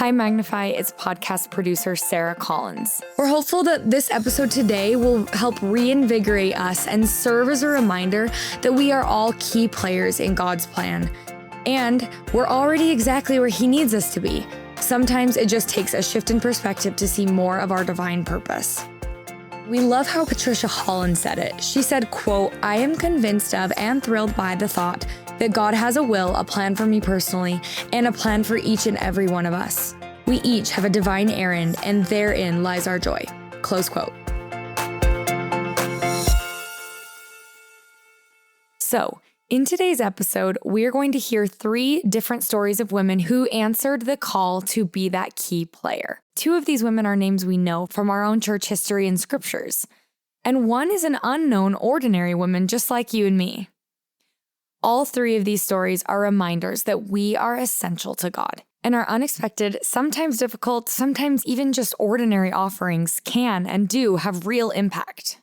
Hi, Magnify. It's podcast producer Sarah Collins. We're hopeful that this episode today will help reinvigorate us and serve as a reminder that we are all key players in God's plan. And we're already exactly where He needs us to be. Sometimes it just takes a shift in perspective to see more of our divine purpose. We love how Patricia Holland said it. She said, quote, "I am convinced of and thrilled by the thought that God has a will, a plan for me personally, and a plan for each and every one of us. We each have a divine errand, and therein lies our joy." Close quote. So, in today's episode, we're going to hear 3 different stories of women who answered the call to be that key player. 2 of these women are names we know from our own church history and scriptures. And one is an unknown, ordinary woman just like you and me. All 3 of these stories are reminders that we are essential to God. And our unexpected, sometimes difficult, sometimes even just ordinary offerings can and do have real impact.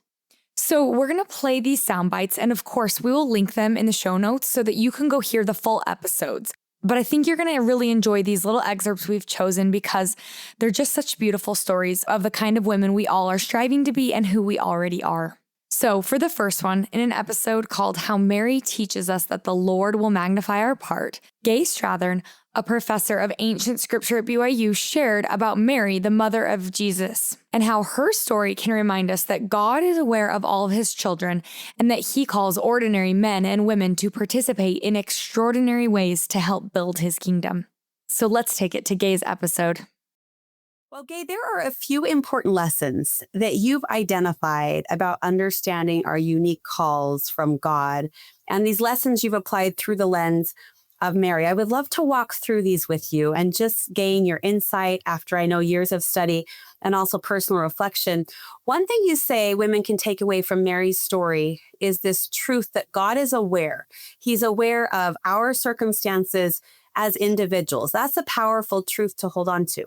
So we're going to play these sound bites, and of course, we will link them in the show notes so that you can go hear the full episodes. But I think you're going to really enjoy these little excerpts we've chosen because they're just such beautiful stories of the kind of women we all are striving to be and who we already are. So for the first one, in an episode called How Mary Teaches Us That the Lord Will Magnify Our Part, Gay Strathern, a professor of ancient scripture at BYU, shared about Mary, the mother of Jesus, and how her story can remind us that God is aware of all of His children and that He calls ordinary men and women to participate in extraordinary ways to help build His kingdom. So let's take it to Gay's episode. Well, Gay, there are a few important lessons that you've identified about understanding our unique calls from God. And these lessons you've applied through the lens of Mary. I would love to walk through these with you and just gain your insight after I know years of study and also personal reflection. One thing you say women can take away from Mary's story is this truth that God is aware. He's aware of our circumstances as individuals. That's a powerful truth to hold on to.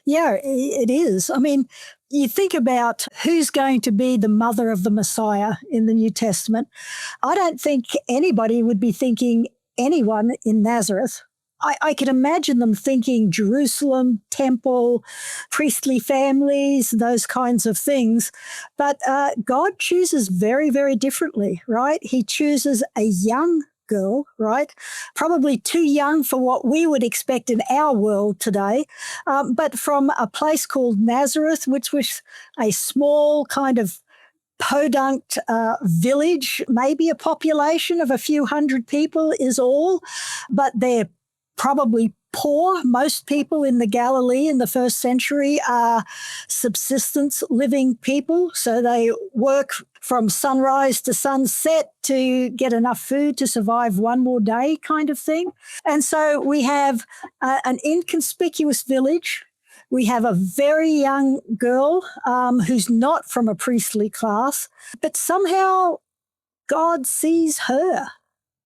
Yeah, it is. I mean, you think about who's going to be the mother of the Messiah in the New Testament. I don't think anybody would be thinking anyone in Nazareth. I could imagine them thinking Jerusalem, temple, priestly families, those kinds of things. But God chooses very, very differently, right? He chooses a young girl, right? Probably too young for what we would expect in our world today, but from a place called Nazareth, which was a small kind of podunk village, maybe a population of a few hundred people is all, but they're probably poor. Most people in the Galilee in the first century are subsistence living people. So they work from sunrise to sunset to get enough food to survive one more day kind of thing. And so we have an inconspicuous village. We have a very young girl who's not from a priestly class, but somehow God sees her,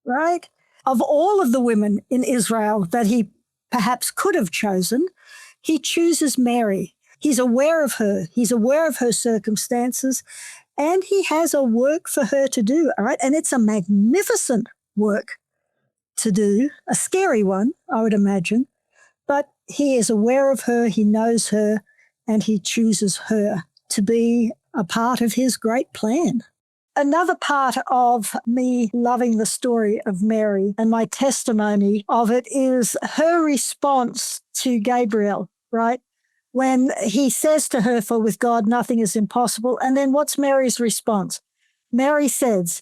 right? Of all of the women in Israel that He perhaps could have chosen, He chooses Mary. He's aware of her. He's aware of her circumstances, and He has a work for her to do, all right? And it's a magnificent work to do, a scary one, I would imagine, but He is aware of her, He knows her, and He chooses her to be a part of His great plan. Another part of me loving the story of Mary and my testimony of it is her response to Gabriel, right? When he says to her, "For with God nothing is impossible." And then what's Mary's response? Mary says,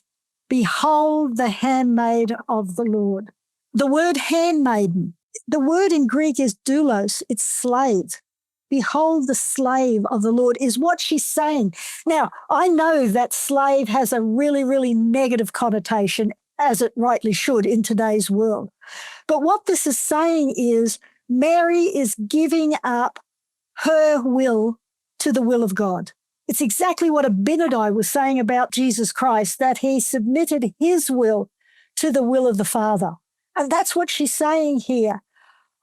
"Behold the handmaid of the Lord." The word handmaiden, the word in Greek is doulos, it's slave. Behold the slave of the Lord is what she's saying. Now, I know that slave has a really, really negative connotation, as it rightly should in today's world. But what this is saying is Mary is giving up her will to the will of God. It's exactly what Abinadi was saying about Jesus Christ, that He submitted His will to the will of the Father. And that's what she's saying here.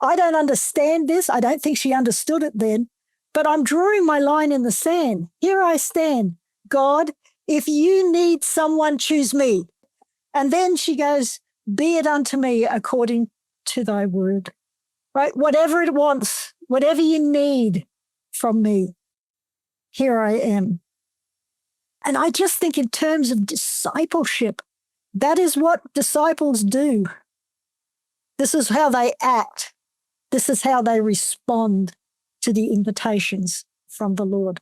I don't understand this. I don't think she understood it then, but I'm drawing my line in the sand. Here I stand. God, if you need someone, choose me. And then she goes, "Be it unto me according to thy word." Right? Whatever it wants, Whatever you need from me, here I am. And I just think in terms of discipleship, that is what disciples do. This is how they act. This is how they respond to the invitations from the Lord.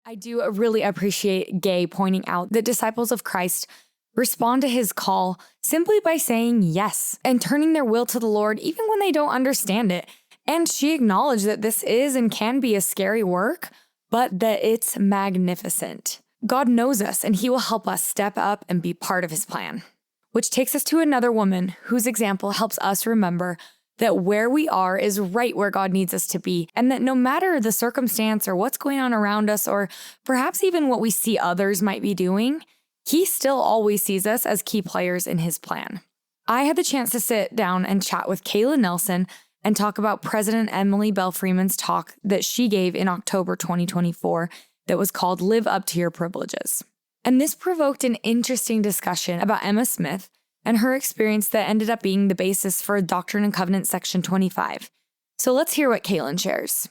I do really appreciate Gay pointing out that disciples of Christ respond to his call simply by saying yes and turning their will to the Lord even when they don't understand it. And she acknowledged that this is and can be a scary work, but that it's magnificent. God knows us and he will help us step up and be part of his plan. Which takes us to another woman whose example helps us remember that where we are is right where God needs us to be, and that no matter the circumstance or what's going on around us, or perhaps even what we see others might be doing, he still always sees us as key players in his plan. I had the chance to sit down and chat with Kayla Nelson and talk about President Emily Bell Freeman's talk that she gave in October 2024 that was called Live Up to Your Privileges. And this provoked an interesting discussion about Emma Smith and her experience that ended up being the basis for Doctrine and Covenants Section 25. So let's hear what Kaylin shares.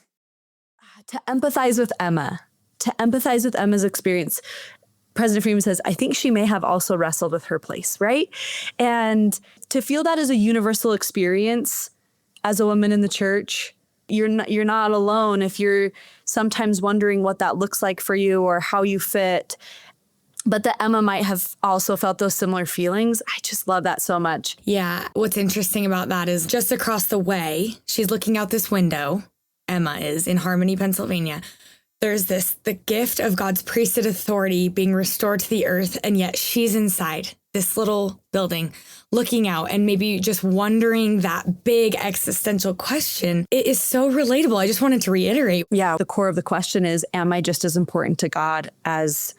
To empathize with Emma's experience, President Freeman says, I think she may have also wrestled with her place, right? And to feel that as a universal experience as a woman in the church, you're not alone if you're sometimes wondering what that looks like for you or how you fit. But that Emma might have also felt those similar feelings. I just love that so much. Yeah, what's interesting about that is just across the way, she's looking out this window, Emma is, in Harmony, Pennsylvania. There's the gift of God's priesthood authority being restored to the earth, and yet she's inside this little building looking out and maybe just wondering that big existential question. It is so relatable. I just wanted to reiterate. Yeah, the core of the question is, am I just as important to God as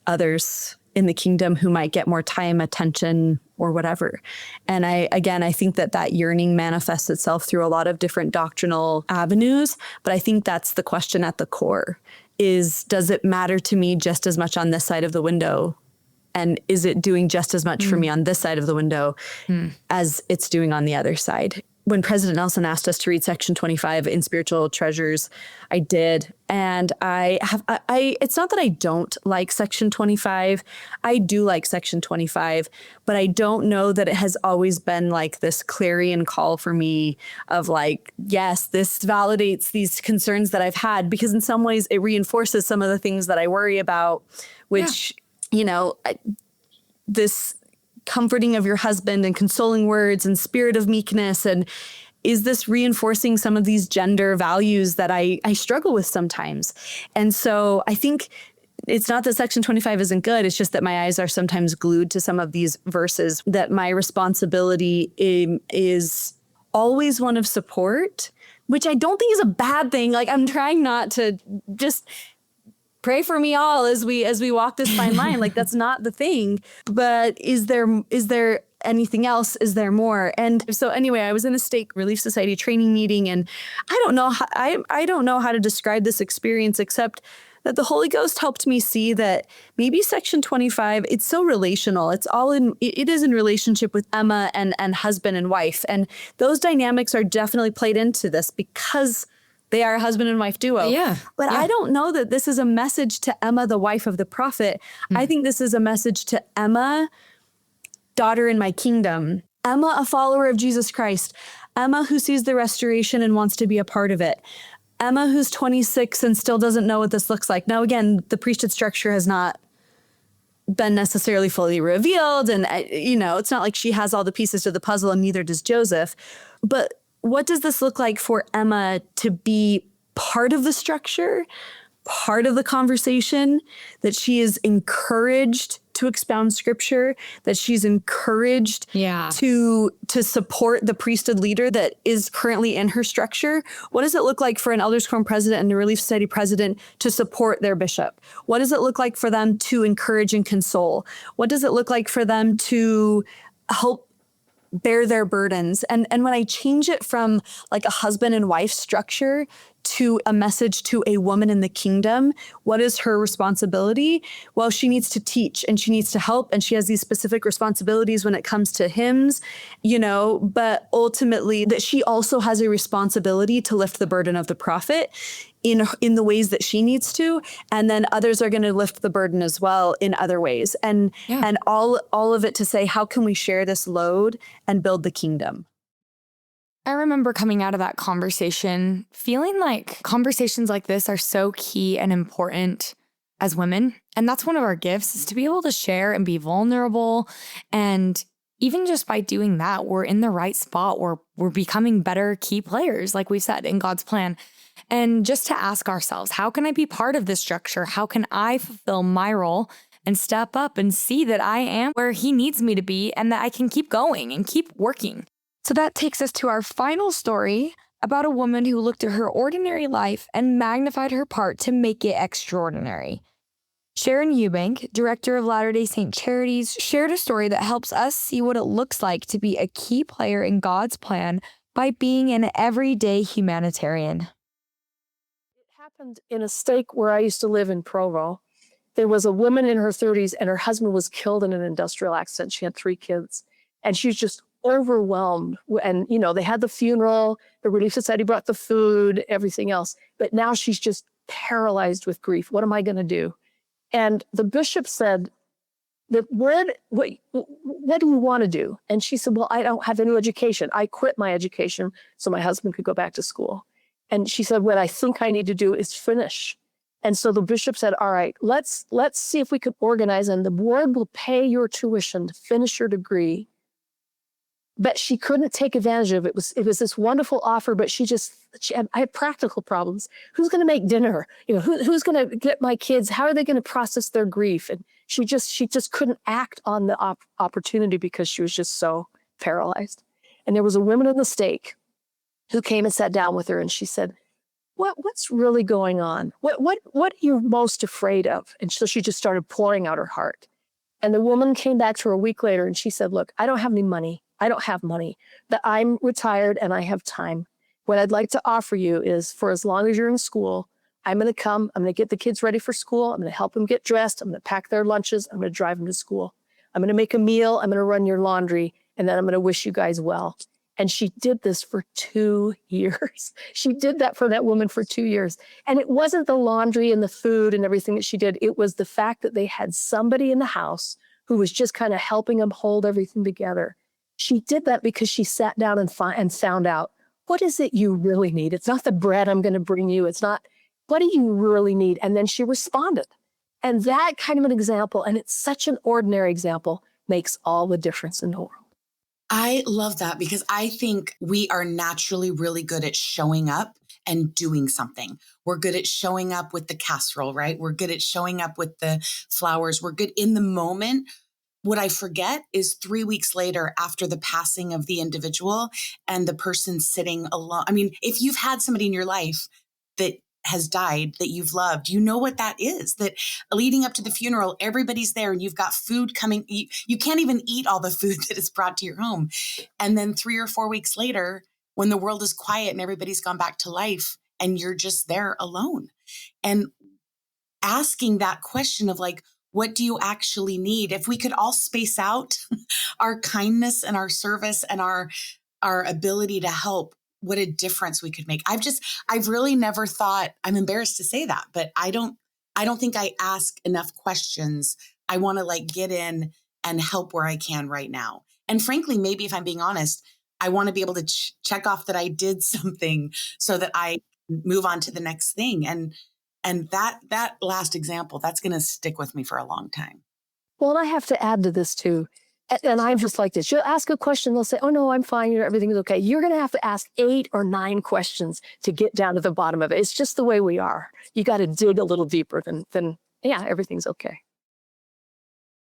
others in the kingdom who might get more time, attention, or whatever? And I think that yearning manifests itself through a lot of different doctrinal avenues, but I think that's the question at the core is, does it matter to me just as much on this side of the window? And is it doing just as much for me on this side of the window as it's doing on the other side? When President Nelson asked us to read Section 25 in Spiritual Treasures, I did. And it's not that I don't like Section 25. I do like Section 25, but I don't know that it has always been like this clarion call for me of like, yes, this validates these concerns that I've had, because in some ways it reinforces some of the things that I worry about, which, this comforting of your husband and consoling words and spirit of meekness. And is this reinforcing some of these gender values that I struggle with sometimes? And so I think it's not that Section 25 isn't good. It's just that my eyes are sometimes glued to some of these verses, that my responsibility is always one of support, which I don't think is a bad thing. Like, I'm trying not to just pray for me all as we walk this fine line. Like, that's not the thing. But is there anything else? Is there more? And so anyway, I was in a Stake Relief Society training meeting, and I don't know how to describe this experience except that the Holy Ghost helped me see that maybe Section 25, it's so relational. It is in relationship with Emma and husband and wife. And those dynamics are definitely played into this because they are a husband and wife duo. But I don't know that this is a message to Emma, the wife of the prophet. I think this is a message to Emma, daughter in my kingdom. Emma, a follower of Jesus Christ. Emma, who sees the restoration and wants to be a part of it. Emma, who's 26 and still doesn't know what this looks like. Now, again, the priesthood structure has not been necessarily fully revealed. And, it's not like she has all the pieces to the puzzle, and neither does Joseph. But what does this look like for Emma to be part of the structure, part of the conversation, that she is encouraged to expound scripture, that she's encouraged to support the priesthood leader that is currently in her structure? What does it look like for an Elders Quorum president and a Relief Society president to support their bishop? What does it look like for them to encourage and console? What does it look like for them to help bear their burdens? And when I change it from like a husband and wife structure to a message to a woman in the kingdom, what is her responsibility? Well, she needs to teach and she needs to help. And she has these specific responsibilities when it comes to hymns, but ultimately that she also has a responsibility to lift the burden of the prophet in the ways that she needs to. And then others are going to lift the burden as well in other ways. And all of it to say, how can we share this load and build the kingdom? I remember coming out of that conversation feeling like conversations like this are so key and important as women. And that's one of our gifts, is to be able to share and be vulnerable. And even just by doing that, we're in the right spot where we're becoming better key players, like we said, in God's plan. And just to ask ourselves, how can I be part of this structure? How can I fulfill my role and step up and see that I am where he needs me to be and that I can keep going and keep working? So that takes us to our final story about a woman who looked at her ordinary life and magnified her part to make it extraordinary. Sharon Eubank, director of Latter-day Saint Charities, shared a story that helps us see what it looks like to be a key player in God's plan by being an everyday humanitarian. It happened in a stake where I used to live in Provo. There was a woman in her 30s and her husband was killed in an industrial accident. She had 3 kids and she was just overwhelmed. And, they had the funeral, the Relief Society brought the food, everything else. But now she's just paralyzed with grief. What am I going to do? And the bishop said, what do you want to do? And she said, well, I don't have any education. I quit my education so my husband could go back to school. And she said, what I think I need to do is finish. And so the bishop said, all right, let's see if we could organize, and the board will pay your tuition to finish your degree. But she couldn't take advantage of it. It was this wonderful offer, but I had practical problems. Who's going to make dinner? Who's going to get my kids? How are they going to process their grief? And she just couldn't act on the opportunity because she was just so paralyzed. And there was a woman in the stake who came and sat down with her, and she said, what's really going on? What are you most afraid of? And so she just started pouring out her heart. And the woman came back to her a week later, and she said, look, I don't have any money. I don't have money, but I'm retired and I have time. What I'd like to offer you is, for as long as you're in school, I'm going to come, I'm going to get the kids ready for school. I'm going to help them get dressed. I'm going to pack their lunches. I'm going to drive them to school. I'm going to make a meal. I'm going to run your laundry. And then I'm going to wish you guys well. And she did this for 2 years. She did that for that woman for 2 years. And it wasn't the laundry and the food and everything that she did. It was the fact that they had somebody in the house who was just kind of helping them hold everything together. She did that because she sat down and found out, what is it you really need? It's not the bread I'm going to bring you. It's not, what do you really need? And then she responded. And that kind of an example, and it's such an ordinary example, makes all the difference in the world. I love that, because I think we are naturally really good at showing up and doing something. We're good at showing up with the casserole, right? We're good at showing up with the flowers. We're good in the moment. What I forget is 3 weeks later, after the passing of the individual and the person sitting alone. I mean, if you've had somebody in your life that has died that you've loved, you know what that is, that leading up to the funeral, everybody's there and you've got food coming. You can't even eat all the food that is brought to your home. And then 3 or 4 weeks later, when the world is quiet and everybody's gone back to life and you're just there alone, and asking that question of like, what do you actually need? If we could all space out our kindness and our service and our ability to help, what a difference we could make. I've really never thought, I'm embarrassed to say that, but I don't think I ask enough questions. I want to like get in and help where I can right now. And frankly, maybe if I'm being honest, I want to be able to check off that I did something so that I move on to the next thing. And that last example, that's going to stick with me for a long time. Well, and I have to add to this too. And I'm just like this. You'll ask a question, they'll say, oh no, I'm fine, everything's okay. You're going to have to ask 8 or 9 questions to get down to the bottom of it. It's just the way we are. You got to dig a little deeper than yeah, everything's okay.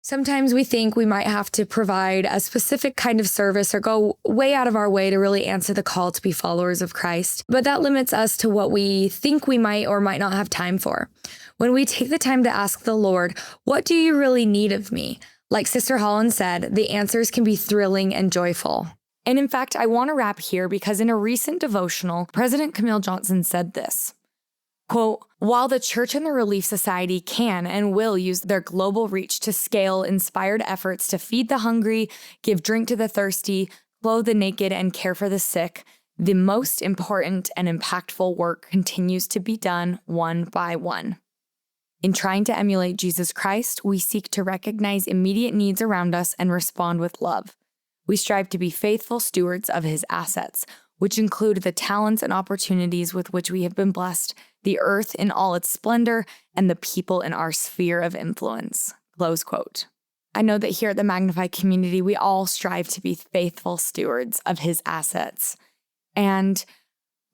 Sometimes we think we might have to provide a specific kind of service or go way out of our way to really answer the call to be followers of Christ. But that limits us to what we think we might or might not have time for. When we take the time to ask the Lord, what do you really need of me? Like Sister Holland said, the answers can be thrilling and joyful. And in fact, I want to wrap here because in a recent devotional, President Camille Johnson said this, quote, "While the church and the Relief Society can and will use their global reach to scale inspired efforts to feed the hungry, give drink to the thirsty, clothe the naked, and care for the sick, the most important and impactful work continues to be done one by one. In trying to emulate Jesus Christ, we seek to recognize immediate needs around us and respond with love. We strive to be faithful stewards of his assets, which include the talents and opportunities with which we have been blessed, the earth in all its splendor, and the people in our sphere of influence." Close quote. I know that here at the Magnify community, we all strive to be faithful stewards of his assets. And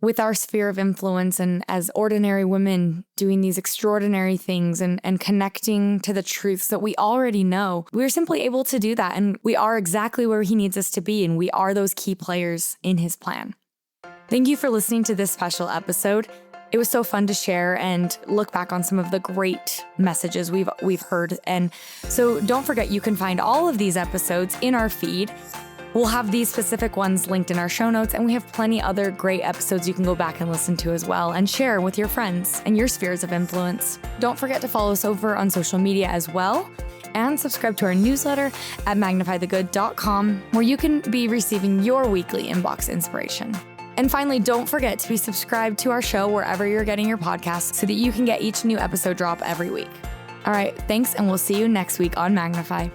with our sphere of influence and as ordinary women doing these extraordinary things and connecting to the truths that we already know, we're simply able to do that. And we are exactly where he needs us to be. And we are those key players in his plan. Thank you for listening to this special episode. It was so fun to share and look back on some of the great messages we've heard. And so don't forget, you can find all of these episodes in our feed. We'll have these specific ones linked in our show notes, and we have plenty other great episodes you can go back and listen to as well and share with your friends and your spheres of influence. Don't forget to follow us over on social media as well, and subscribe to our newsletter at magnifythegood.com, where you can be receiving your weekly inbox inspiration. And finally, don't forget to be subscribed to our show wherever you're getting your podcasts so that you can get each new episode drop every week. All right, thanks, and we'll see you next week on Magnify.